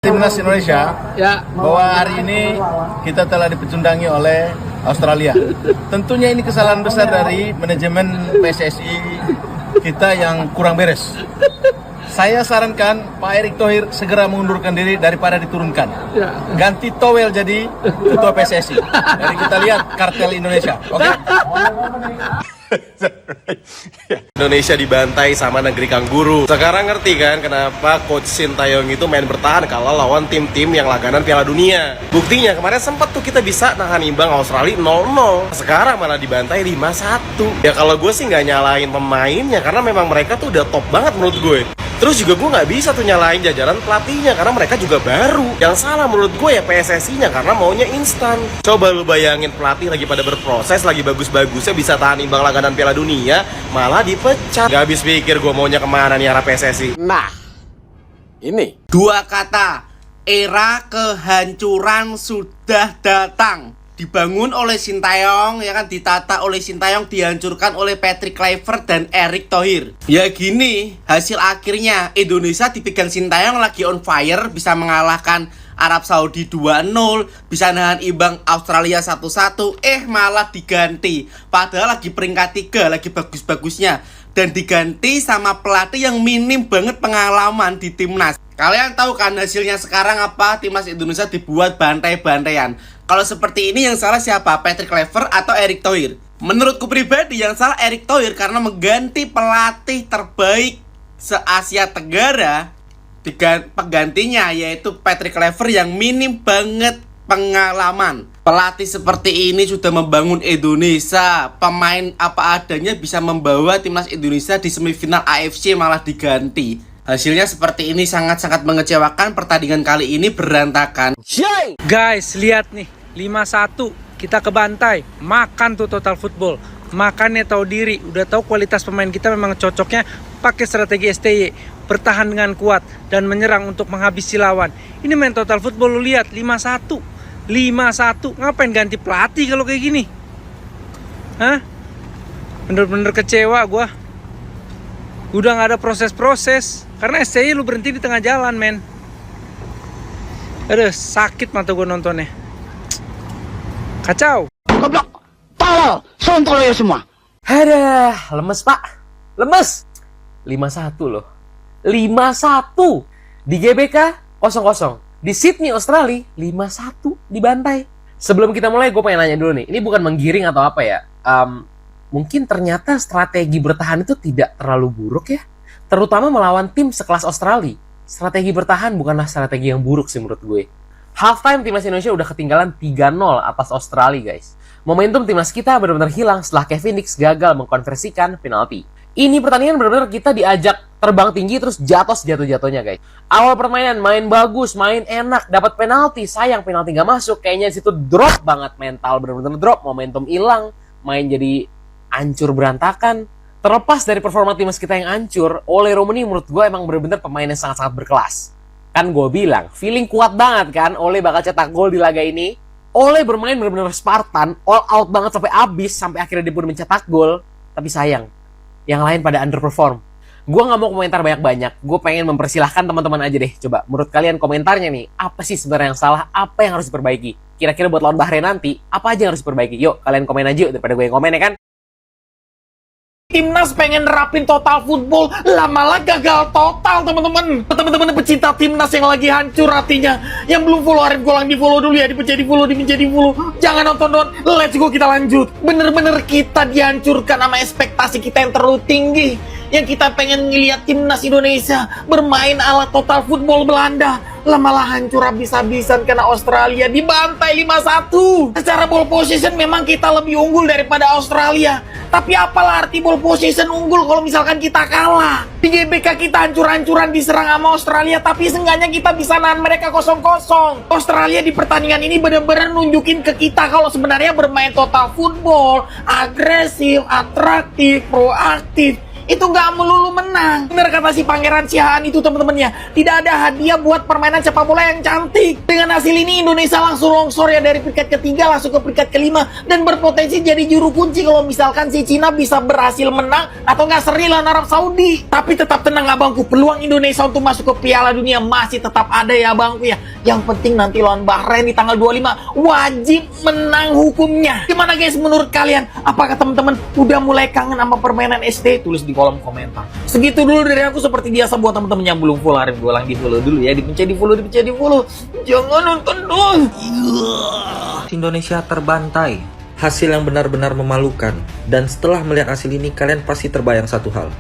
Timnas Indonesia Ya. bahwa hari ini kita telah dipecundangi oleh Australia. Tentunya ini kesalahan besar dari manajemen PSSI kita yang kurang beres. Saya sarankan Pak Erick Thohir segera mengundurkan diri daripada diturunkan. Ya. Ganti Towel jadi ketua PSSI. Jadi kita lihat kartel Indonesia. Oke? Indonesia dibantai sama negeri kangguru. Sekarang ngerti kan kenapa Coach Sintayong itu main bertahan kalau lawan tim-tim yang langganan Piala Dunia. Buktinya kemarin sempat tuh kita bisa nahan imbang Australia 0-0. Sekarang malah dibantai 5-1. Ya kalau gue sih nggak nyalain pemainnya karena memang mereka tuh udah top banget menurut gue. Terus juga gue nggak bisa tuh nyalain jajaran pelatihnya karena mereka juga baru. Yang salah menurut gue ya PSSI-nya karena maunya instan. Coba lu bayangin pelatih lagi pada berproses, lagi bagus-bagusnya bisa tahan imbang langganan Piala Dunia, malah dipecat. Gak habis pikir gue maunya kemana nih arah PSSI. Nah, Ini dua kata, era kehancuran sudah datang. Dibangun oleh Sintayong, ya kan, ditata oleh Sintayong, dihancurkan oleh Patrick Kluivert dan Erick Thohir. Ya gini, hasil akhirnya Indonesia dipegang Sintayong lagi on fire, bisa mengalahkan Arab Saudi 2-0, bisa nahan imbang Australia 1-1, malah diganti. Padahal lagi peringkat 3, lagi bagus-bagusnya. Dan diganti sama pelatih yang minim banget pengalaman di timnas. Kalian tahu kan hasilnya sekarang apa? Timnas Indonesia dibuat bantai-bantaian. Kalau seperti ini yang salah siapa? Patrick Kluivert atau Erick Thohir? Menurutku pribadi yang salah Erick Thohir karena mengganti pelatih terbaik se-Asia Tenggara. Penggantinya yaitu Patrick Kluivert yang minim banget pengalaman. Pelatih seperti ini sudah membangun Indonesia. Pemain apa adanya bisa membawa timnas Indonesia di semifinal AFC malah diganti. Hasilnya seperti ini sangat-sangat mengecewakan. Pertandingan kali ini berantakan. Guys, lihat nih, 5-1 kita kebantai. Makan tuh Total Football. Makannya tahu diri, udah tahu kualitas pemain kita memang cocoknya pakai strategi STY, bertahan dengan kuat dan menyerang untuk menghabisi lawan. Ini main Total Football, lu lihat 5-1. Ngapain ganti pelatih kalau kayak gini? Hah? Bener-bener kecewa gua. Udah gak ada proses-proses karena STY lu berhenti di tengah jalan, men. Aduh, sakit mata gue nontonnya. Kacau. Goblok, tolol, sontol ya semua. Aduh, lemes pak. Lemes. 5-1 loh. 5-1. Di GBK 0-0. Di Sydney, Australia 5-1 dibantai. Sebelum kita mulai, gue pengen nanya dulu nih. Ini bukan menggiring atau apa ya. Mungkin ternyata strategi bertahan itu tidak terlalu buruk ya. Terutama melawan tim sekelas Australia. Strategi bertahan bukanlah strategi yang buruk sih menurut gue. Halftime timnas Indonesia udah ketinggalan 3-0 atas Australia guys. Momentum timnas kita benar-benar hilang setelah Kevin Dix gagal mengkonversikan penalti. Ini pertandingan benar-benar kita diajak terbang tinggi terus jatuh sejatuh-jatuhnya guys. Awal permainan main bagus, main enak, dapat penalti, sayang penalti gak masuk. Kayaknya situ drop banget mental, benar-benar drop, momentum hilang, main jadi hancur berantakan. Terlepas dari performa timnas kita yang hancur, Ole Romani menurut gue emang benar-benar pemain yang sangat-sangat berkelas. Kan gue bilang, feeling kuat banget kan Ole bakal cetak gol di laga ini. Ole bermain benar-benar Spartan, all out banget sampai habis, sampai akhirnya dia pun mencetak gol. Tapi sayang, yang lain pada underperform. Gue gak mau komentar banyak-banyak, gue pengen mempersilahkan teman-teman aja deh. Coba, menurut kalian komentarnya nih, apa sih sebenarnya yang salah, apa yang harus diperbaiki? Kira-kira buat lawan Bahrain nanti, apa aja yang harus diperbaiki? Yuk, kalian komen aja yuk, daripada gue yang komen ya kan? Timnas pengen nerapin total football, lah malah gagal total teman-teman. Teman-teman pecinta timnas yang lagi hancur hatinya, yang belum follow Arif Golang di follow dulu ya, di follow. Jangan nonton, let's go kita lanjut. Bener-bener kita dihancurkan sama ekspektasi kita yang terlalu tinggi. Yang kita pengen ngeliat timnas Indonesia bermain ala total football Belanda, lah malah hancur habis-habisan karena Australia dibantai 5-1. Secara ball position memang kita lebih unggul daripada Australia. Tapi apalah arti ball position unggul kalau misalkan kita kalah? Di GBK kita hancur-hancuran diserang sama Australia, tapi seenggaknya kita bisa nahan mereka 0-0. Australia di pertandingan ini benar-benar nunjukin ke kita kalau sebenarnya bermain total football, agresif, atraktif, proaktif, itu nggak melulu menang. Bener kata si Pangeran Siahaan itu teman-temannya, tidak ada hadiah buat permainan sepak bola yang cantik. Dengan hasil ini Indonesia langsung longsor ya dari peringkat ketiga langsung ke peringkat kelima dan berpotensi jadi juru kunci kalau misalkan si Cina bisa berhasil menang atau nggak seri lawan Arab Saudi. Tapi tetap tenang abangku, peluang Indonesia untuk masuk ke Piala Dunia masih tetap ada ya abangku ya. Yang penting nanti lawan Bahrain di tanggal 25 wajib menang hukumnya. Gimana guys menurut kalian? Apakah teman-teman udah mulai kangen sama permainan ST? Tulis di kolom komentar. Segitu dulu dari aku, seperti biasa buat teman-teman yang belum follow Arif Golang di follow dulu ya, dipencet di follow. Jangan nonton doang. Indonesia terbantai. Hasil yang benar-benar memalukan. Dan setelah melihat hasil ini kalian pasti terbayang satu hal.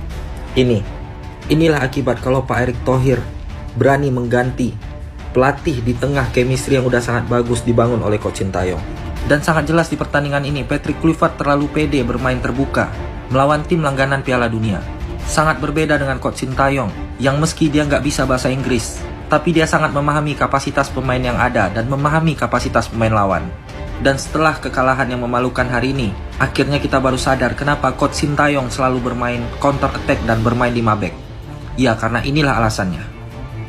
Inilah akibat kalau Pak Erick Thohir berani mengganti pelatih di tengah chemistry yang udah sangat bagus dibangun oleh Coach Sintayong. Dan sangat jelas di pertandingan ini Patrick Kluivert terlalu pede bermain terbuka melawan tim langganan Piala Dunia. Sangat berbeda dengan Coach Sintayong yang meski dia nggak bisa bahasa Inggris, tapi dia sangat memahami kapasitas pemain yang ada dan memahami kapasitas pemain lawan. Dan setelah kekalahan yang memalukan hari ini, akhirnya kita baru sadar kenapa Coach Sintayong selalu bermain counter attack dan bermain 5 back. Ya, karena inilah alasannya.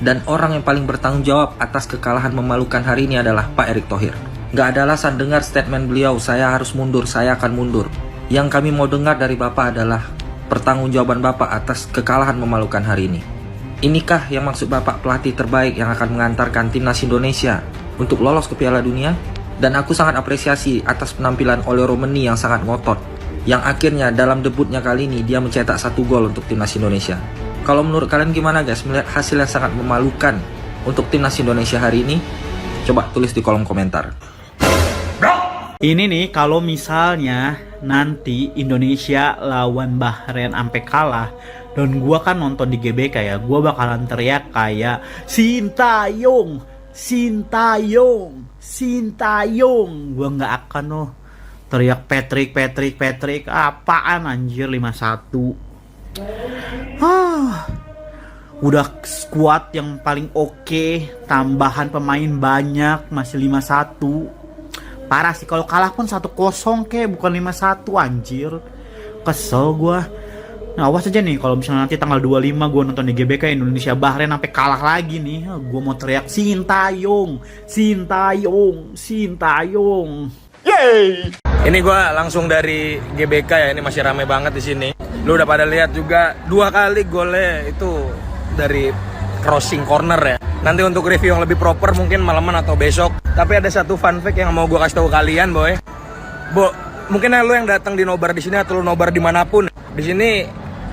Dan orang yang paling bertanggung jawab atas kekalahan memalukan hari ini adalah Pak Erick Thohir. Gak ada alasan dengar statement beliau, saya harus mundur, saya akan mundur. Yang kami mau dengar dari Bapak adalah pertanggungjawaban Bapak atas kekalahan memalukan hari ini. Inikah yang maksud Bapak pelatih terbaik yang akan mengantarkan timnas Indonesia untuk lolos ke Piala Dunia? Dan aku sangat apresiasi atas penampilan Ole Romeni yang sangat ngotot, yang akhirnya dalam debutnya kali ini dia mencetak 1 gol untuk timnas Indonesia. Kalau menurut kalian gimana guys melihat hasil yang sangat memalukan untuk timnas Indonesia hari ini? Coba tulis di kolom komentar. Ini nih kalau misalnya nanti Indonesia lawan Bahrain sampai kalah dan gua kan nonton di GBK ya, gua bakalan teriak kayak Sintayong, Sintayong, Sintayong. Gua nggak akan teriak Patrick, apaan anjir 5-1. Udah squad yang paling oke, tambahan pemain banyak, masih 5-1. Parah sih, kalau kalah pun 1-0 kek, bukan 5-1 anjir. Kesel gua. Nah, awas aja nih kalau misalnya nanti tanggal 25 gua nonton di GBK Indonesia Bahrain sampai kalah lagi nih. Gua mau teriak Sintayong, Sintayong, Sintayong. Yeay! Ini gua langsung dari GBK ya, ini masih rame banget di sini. Lu udah pada lihat juga 2 kali golnya itu dari crossing corner ya. Nanti untuk review yang lebih proper mungkin malaman atau besok. Tapi ada satu fun fact yang mau gue kasih tahu kalian, boy. Mungkin lu yang datang di nobar di sini atau lu nobar dimanapun. Di sini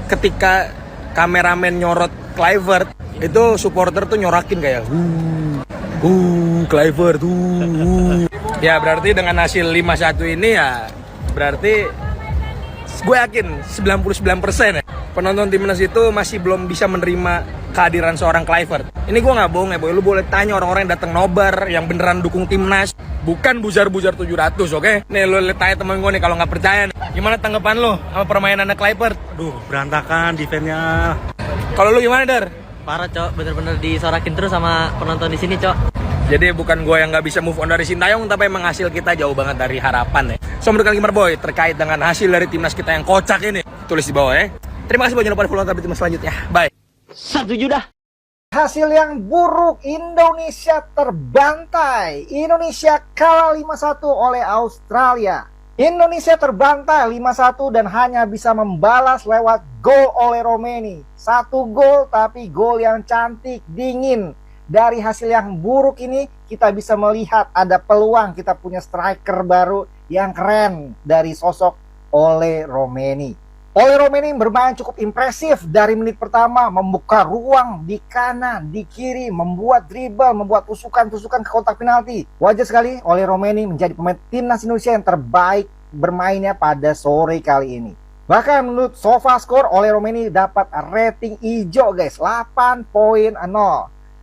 ketika kameramen nyorot Kluivert, itu supporter tuh nyorakin kayak Kluivert, Ya berarti dengan hasil 5-1 ini ya berarti gue yakin 99% ya penonton timnas itu masih belum bisa menerima kehadiran seorang Kluivert. Ini gue nggak bohong ya boy, lu boleh tanya orang-orang yang datang nobar yang beneran dukung timnas, bukan bujar-bujar 700, oke? Nih lu tanya temen gue nih kalau nggak percaya nih. Gimana tanggapan lu sama permainan Kluivert? Aduh, berantakan defense-nya. Kalau lu gimana Dar? Parah cok, bener-bener disorakin terus sama penonton di sini cok. Jadi bukan gue yang nggak bisa move on dari Sintayong, tapi emang hasil kita jauh banget dari harapan ya. So menurut kalian gimana boy terkait dengan hasil dari timnas kita yang kocak ini? Tulis di bawah ya. Terima kasih banyak pada follow tapi timnas selanjutnya. Bye. Setuju dah. Hasil yang buruk, Indonesia terbantai. Indonesia kalah 5-1 oleh Australia. Indonesia terbantai 5-1 dan hanya bisa membalas lewat gol oleh Romeni. 1 gol tapi gol yang cantik, dingin. Dari hasil yang buruk ini kita bisa melihat ada peluang kita punya striker baru yang keren dari sosok Ole Romeni. Ole Romeni bermain cukup impresif dari menit pertama, membuka ruang di kanan, di kiri, membuat dribble, membuat tusukan-tusukan ke kotak penalti. Wajar sekali Ole Romeni menjadi pemain timnas Indonesia yang terbaik bermainnya pada sore kali ini. Bahkan menurut SofaScore, Ole Romeni dapat rating hijau guys, 8.0.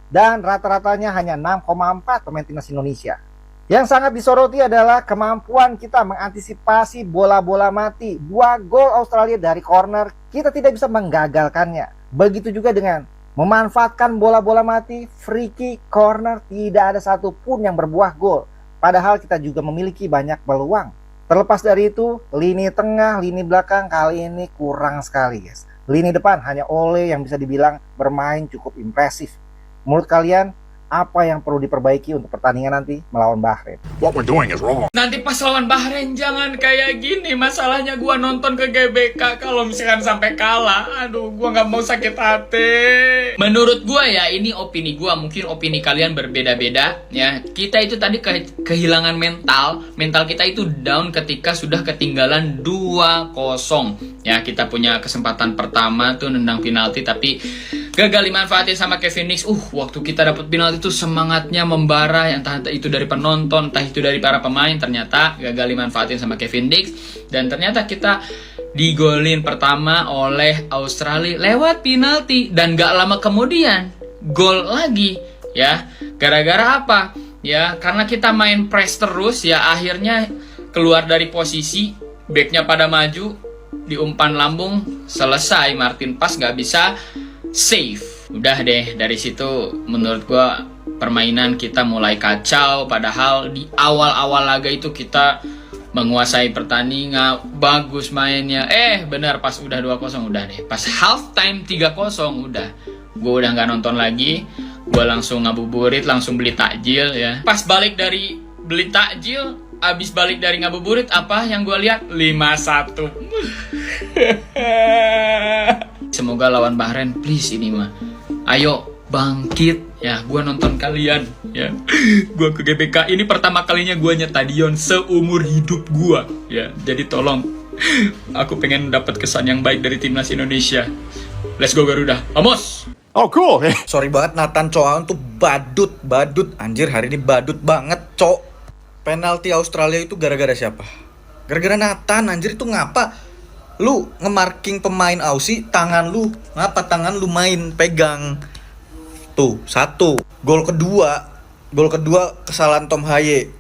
Dan rata-ratanya hanya 6,4 pemain timnas Indonesia. Yang sangat disoroti adalah kemampuan kita mengantisipasi bola-bola mati. 2 gol Australia dari corner, kita tidak bisa menggagalkannya. Begitu juga dengan memanfaatkan bola-bola mati, free kick, corner, tidak ada satupun yang berbuah gol. Padahal kita juga memiliki banyak peluang. Terlepas dari itu, lini tengah, lini belakang kali ini kurang sekali guys. Lini depan hanya Ole yang bisa dibilang bermain cukup impresif. Menurut kalian, apa yang perlu diperbaiki untuk pertandingan nanti melawan Bahrain? Nanti pas lawan Bahrain jangan kayak gini. Masalahnya gua nonton ke GBK, kalau misalkan sampai kalah, aduh gua nggak mau sakit hati. Menurut gua ya, ini opini gua, mungkin opini kalian berbeda-beda ya. Kita itu tadi kehilangan mental kita itu down ketika sudah ketinggalan 2-0. Ya, kita punya kesempatan pertama tuh nendang penalti tapi gagal dimanfaatin sama Kevin Dix. Waktu kita dapat penalti itu semangatnya membara, entah itu dari penonton, entah itu dari para pemain. Ternyata gagal dimanfaatin sama Kevin Dix, dan ternyata kita digolin pertama oleh Australia lewat penalti, dan gak lama kemudian gol lagi ya. Gara-gara apa? Ya karena kita main press terus ya, akhirnya keluar dari posisi, backnya pada maju, diumpan lambung, selesai. Martin Pas gak bisa save. Udah deh, dari situ menurut gua permainan kita mulai kacau. Padahal di awal-awal laga itu kita menguasai pertandingan, bagus mainnya. Bener, pas udah 2-0 udah deh. Pas half time 3-0 udah, gua udah nggak nonton lagi. Gua langsung ngabuburit, langsung beli takjil ya. Pas balik dari beli takjil, abis balik dari ngabuburit, apa yang gua lihat? 5-1. Semoga lawan Bahrain, please ini mah. Ayo bangkit ya, gua nonton kalian ya. Gua ke GBK ini pertama kalinya gua nyetadion seumur hidup gua ya. Jadi tolong, aku pengen dapat kesan yang baik dari timnas Indonesia. Let's go Garuda. Vamos. Oh cool. Sorry banget Nathan Choaon tuh badut. Anjir, hari ini badut banget, Cok. Penalti Australia itu gara-gara siapa? Gara-gara Nathan, anjir. Itu ngapa? Lu nge-marking pemain Aussie, tangan lu main pegang. Tuh, 1. Gol kedua kesalahan Tom Haye.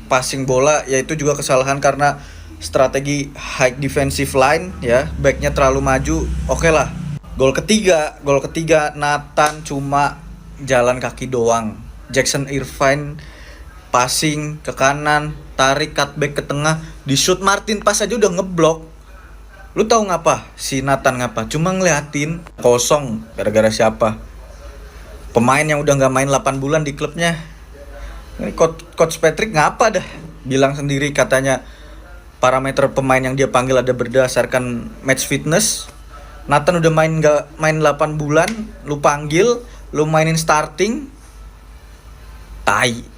Passing bola, yaitu juga kesalahan karena strategi high defensive line ya, backnya terlalu maju. Oke lah. Gol ketiga Nathan cuma jalan kaki doang. Jackson Irvine passing ke kanan, tarik cutback ke tengah, di shoot Martin Pas aja udah ngeblok. Lu tahu ngapa? Si Nathan ngapa? Cuma ngeliatin kosong. Gara-gara siapa? Pemain yang udah nggak main 8 bulan di klubnya. Ini Coach Patrick ngapa dah? Bilang sendiri katanya parameter pemain yang dia panggil ada berdasarkan match fitness. Nathan udah nggak main 8 bulan, lu panggil, lu mainin starting. Tai.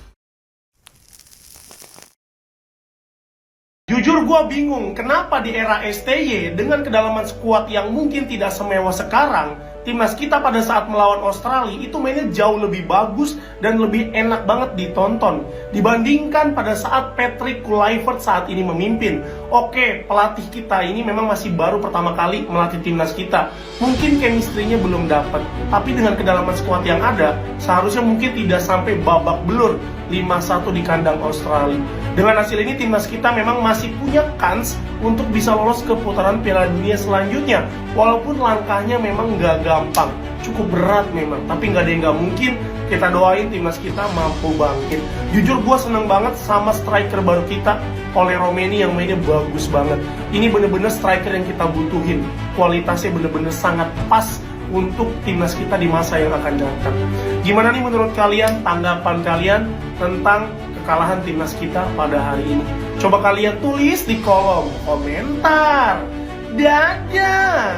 Jujur gue bingung, kenapa di era STY dengan kedalaman skuad yang mungkin tidak semewah sekarang, timnas kita pada saat melawan Australia itu mainnya jauh lebih bagus dan lebih enak banget ditonton dibandingkan pada saat Patrick Kluivert saat ini memimpin. Oke, pelatih kita ini memang masih baru pertama kali melatih timnas kita. Mungkin chemistry-nya belum dapat, tapi dengan kedalaman skuad yang ada, seharusnya mungkin tidak sampai babak belur 5-1 di kandang Australia. Dengan hasil ini timnas kita memang masih punya kans untuk bisa lolos ke putaran Piala Dunia selanjutnya. Walaupun langkahnya memang nggak gampang, cukup berat memang, tapi nggak ada yang nggak mungkin. Kita doain timnas kita mampu bangkit. Jujur gue seneng banget sama striker baru kita, Ole Romeni, yang mainnya bagus banget. Ini bener-bener striker yang kita butuhin. Kualitasnya bener-bener sangat pas untuk timnas kita di masa yang akan datang. Gimana nih menurut kalian, tanggapan kalian tentang kekalahan timnas kita pada hari ini? Coba kalian tulis di kolom komentar. Dadah.